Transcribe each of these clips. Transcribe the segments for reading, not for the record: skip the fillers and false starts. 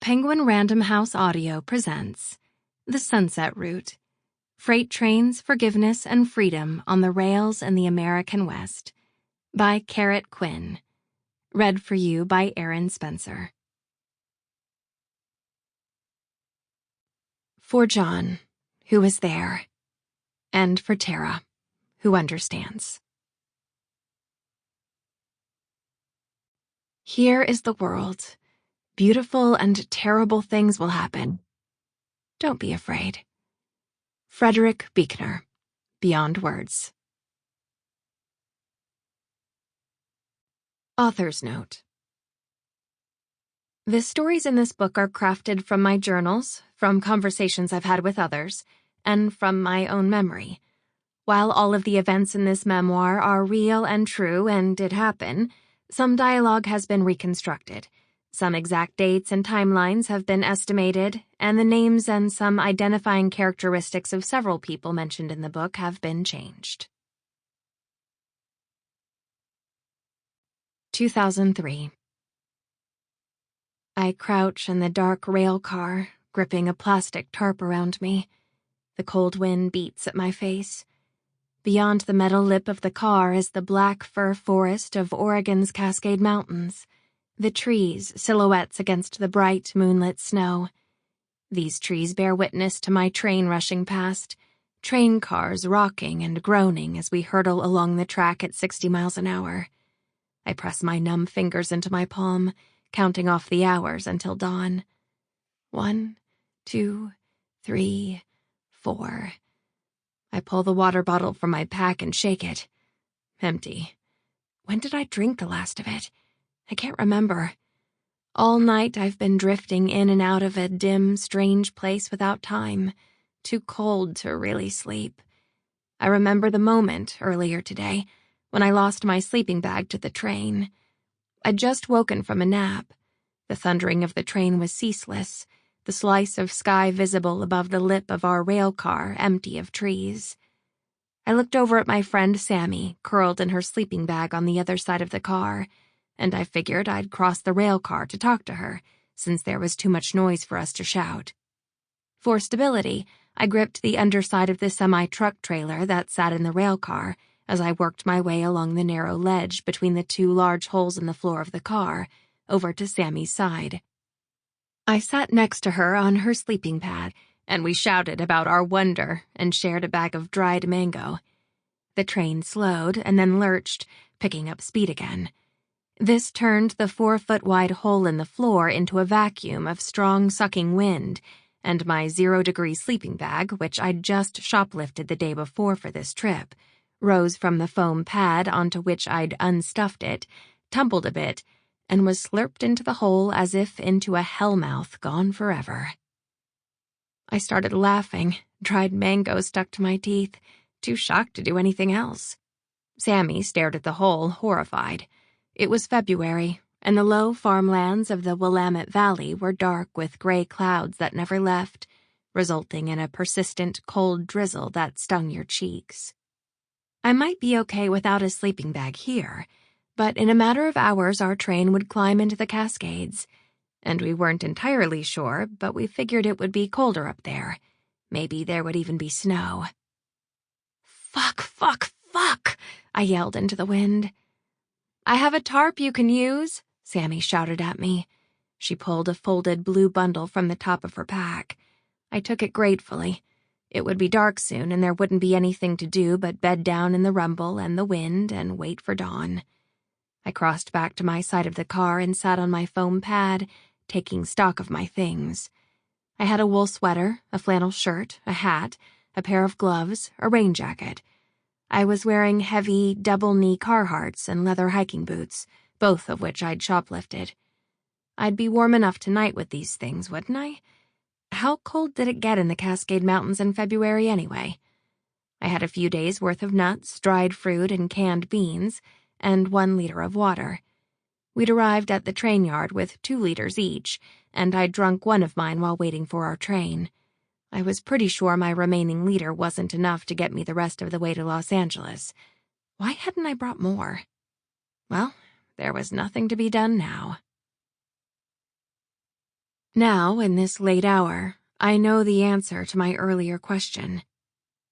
Penguin Random House Audio presents The Sunset Route, Freight Trains, Forgiveness, and Freedom on the Rails in the American West, by Quinn. Read for you by Erin Spencer. For John, who is there, and for Tara, who understands. Here is the world. Beautiful and terrible things will happen. Don't be afraid. Frederick Buechner, Beyond Words. Author's Note. The stories in this book are crafted from my journals, from conversations I've had with others, and from my own memory. While all of the events in this memoir are real and true and did happen, some dialogue has been reconstructed. Some exact dates and timelines have been estimated, and the names and some identifying characteristics of several people mentioned in the book have been changed. 2003. I crouch in the dark rail car, gripping a plastic tarp around me. The cold wind beats at my face. Beyond the metal lip of the car is the black fir forest of Oregon's Cascade Mountains. The trees, silhouettes against the bright, moonlit snow. These trees bear witness to my train rushing past, train cars rocking and groaning as we hurtle along the track at 60 miles an hour. I press my numb fingers into my palm, counting off the hours until dawn. 1, 2, 3, 4. I pull the water bottle from my pack and shake it. Empty. When did I drink the last of it? I can't remember. All night I've been drifting in and out of a dim, strange place without time, too cold to really sleep. I remember the moment earlier today when I lost my sleeping bag to the train. I'd just woken from a nap. The thundering of the train was ceaseless, the slice of sky visible above the lip of our rail car empty of trees. I looked over at my friend Sammy, curled in her sleeping bag on the other side of the car, and I figured I'd cross the rail car to talk to her, since there was too much noise for us to shout. For stability, I gripped the underside of the semi-truck trailer that sat in the rail car as I worked my way along the narrow ledge between the two large holes in the floor of the car, over to Sammy's side. I sat next to her on her sleeping pad, and we shouted about our wonder and shared a bag of dried mango. The train slowed and then lurched, picking up speed again. This turned the 4-foot-wide hole in the floor into a vacuum of strong sucking wind, and my 0-degree sleeping bag, which I'd just shoplifted the day before for this trip, rose from the foam pad onto which I'd unstuffed it, tumbled a bit, and was slurped into the hole as if into a hellmouth gone forever. I started laughing, dried mango stuck to my teeth, too shocked to do anything else. Sammy stared at the hole, horrified. It was February, and the low farmlands of the Willamette Valley were dark with gray clouds that never left, resulting in a persistent cold drizzle that stung your cheeks. I might be okay without a sleeping bag here, but in a matter of hours our train would climb into the Cascades, and we weren't entirely sure, but we figured it would be colder up there. Maybe there would even be snow. "Fuck, fuck, fuck!" I yelled into the wind. "I have a tarp you can use," Sammy shouted at me. She pulled a folded blue bundle from the top of her pack. I took it gratefully. It would be dark soon, and there wouldn't be anything to do but bed down in the rumble and the wind and wait for dawn. I crossed back to my side of the car and sat on my foam pad, taking stock of my things. I had a wool sweater, a flannel shirt, a hat, a pair of gloves, a rain jacket. I was wearing heavy, double-knee Carhartts and leather hiking boots, both of which I'd shoplifted. I'd be warm enough tonight with these things, wouldn't I? How cold did it get in the Cascade Mountains in February anyway? I had a few days' worth of nuts, dried fruit, and canned beans, and 1 liter of water. We'd arrived at the train yard with 2 liters each, and I'd drunk one of mine while waiting for our train. I was pretty sure my remaining liter wasn't enough to get me the rest of the way to Los Angeles. Why hadn't I brought more? Well, there was nothing to be done now. Now, in this late hour, I know the answer to my earlier question.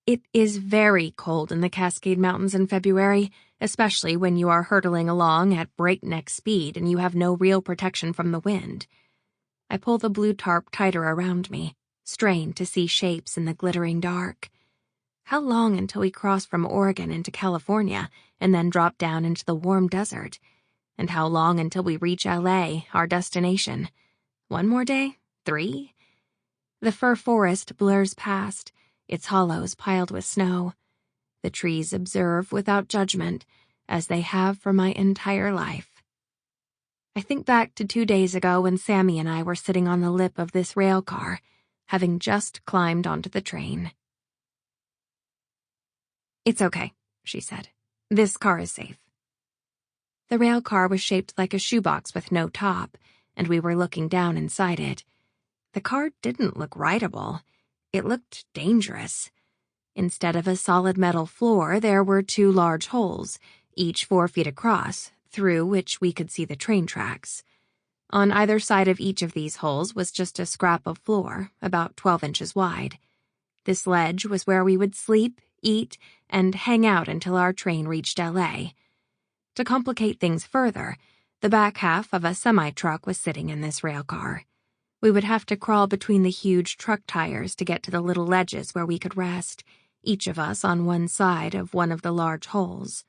It is very cold in the Cascade Mountains in February, especially when you are hurtling along at breakneck speed and you have no real protection from the wind. I pull the blue tarp tighter around me, strain to see shapes in the glittering dark. How long until we cross from Oregon into California and then drop down into the warm desert? And how long until we reach LA, our destination? 1 more day? 3? The fir forest blurs past, its hollows piled with snow. The trees observe without judgment, as they have for my entire life. I think back to 2 days ago when Sammy and I were sitting on the lip of this rail car, having just climbed onto the train. "It's okay," she said. "This car is safe." The rail car was shaped like a shoebox with no top, and we were looking down inside it. The car didn't look rideable. It looked dangerous. Instead of a solid metal floor, there were 2 large holes, each 4 feet across, through which we could see the train tracks. On either side of each of these holes was just a scrap of floor, about 12 inches wide. This ledge was where we would sleep, eat, and hang out until our train reached LA. To complicate things further, the back half of a semi-truck was sitting in this rail car. We would have to crawl between the huge truck tires to get to the little ledges where we could rest, each of us on one side of one of the large holes.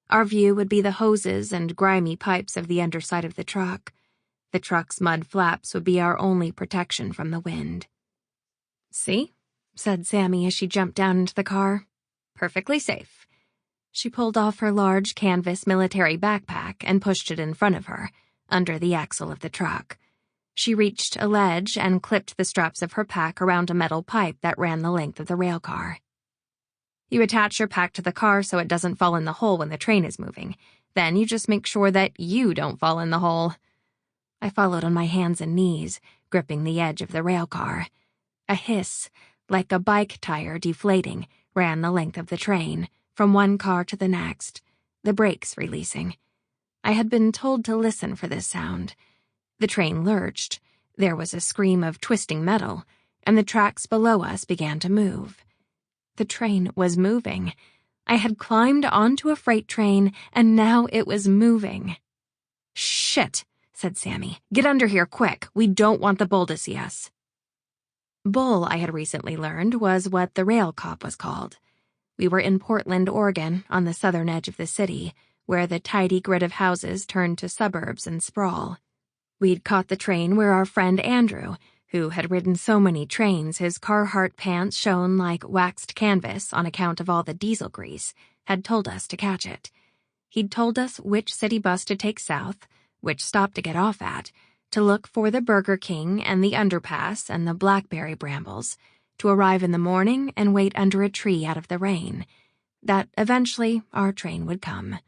Our view would be the hoses and grimy pipes of the underside of the truck. The truck's mud flaps would be our only protection from the wind. "See?" said Sammy as she jumped down into the car. "Perfectly safe." She pulled off her large canvas military backpack and pushed it in front of her, under the axle of the truck. She reached a ledge and clipped the straps of her pack around a metal pipe that ran the length of the rail car. "You attach your pack to the car so it doesn't fall in the hole when the train is moving. Then you just make sure that you don't fall in the hole." I followed on my hands and knees, gripping the edge of the rail car. A hiss, like a bike tire deflating, ran the length of the train, from one car to the next, the brakes releasing. I had been told to listen for this sound. The train lurched. There was a scream of twisting metal, and the tracks below us began to move. The train was moving. I had climbed onto a freight train, and now it was moving. "Shit," said Sammy. "Get under here, quick. We don't want the bull to see us." Bull, I had recently learned, was what the rail cop was called. We were in Portland, Oregon, on the southern edge of the city, where the tidy grid of houses turned to suburbs and sprawl. We'd caught the train where our friend Andrew, who had ridden so many trains his Carhartt pants shone like waxed canvas on account of all the diesel grease, had told us to catch it. He'd told us which city bus to take south, which stop to get off at, to look for the Burger King and the underpass and the blackberry brambles, to arrive in the morning and wait under a tree out of the rain, that eventually our train would come.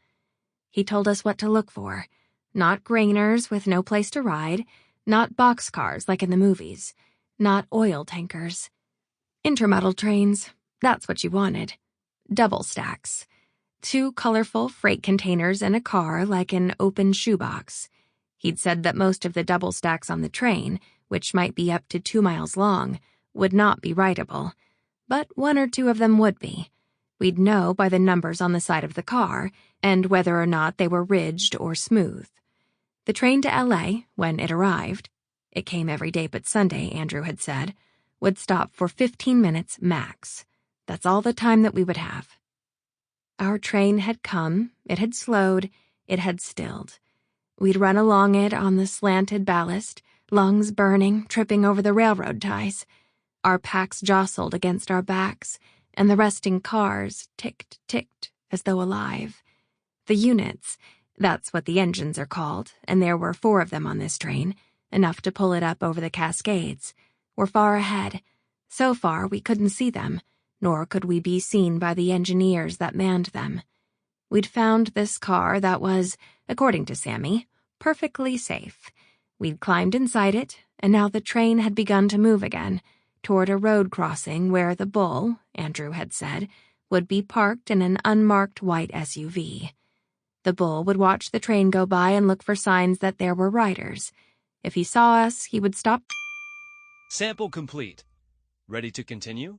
He told us what to look for. Not grainers with no place to ride, not boxcars like in the movies, not oil tankers. Intermodal trains, that's what you wanted. Double stacks. 2 colorful freight containers in a car like an open shoebox. He'd said that most of the double stacks on the train, which might be up to 2 miles long, would not be rideable, but 1 or 2 of them would be. We'd know by the numbers on the side of the car and whether or not they were ridged or smooth. The train to LA, when it arrived, it came every day but Sunday, Andrew had said, would stop for 15 minutes max. That's all the time that we would have. Our train had come, it had slowed, it had stilled. We'd run along it on the slanted ballast, lungs burning, tripping over the railroad ties. Our packs jostled against our backs, and the resting cars ticked, ticked, as though alive. The units, that's what the engines are called, and there were 4 of them on this train, enough to pull it up over the Cascades, were far ahead. So far we couldn't see them, nor could we be seen by the engineers that manned them. We'd found this car that was, according to Sammy, perfectly safe. We'd climbed inside it, and now the train had begun to move again, toward a road crossing where the bull, Andrew had said, would be parked in an unmarked white SUV. The bull would watch the train go by and look for signs that there were riders. If he saw us, he would stop. Sample complete. Ready to continue?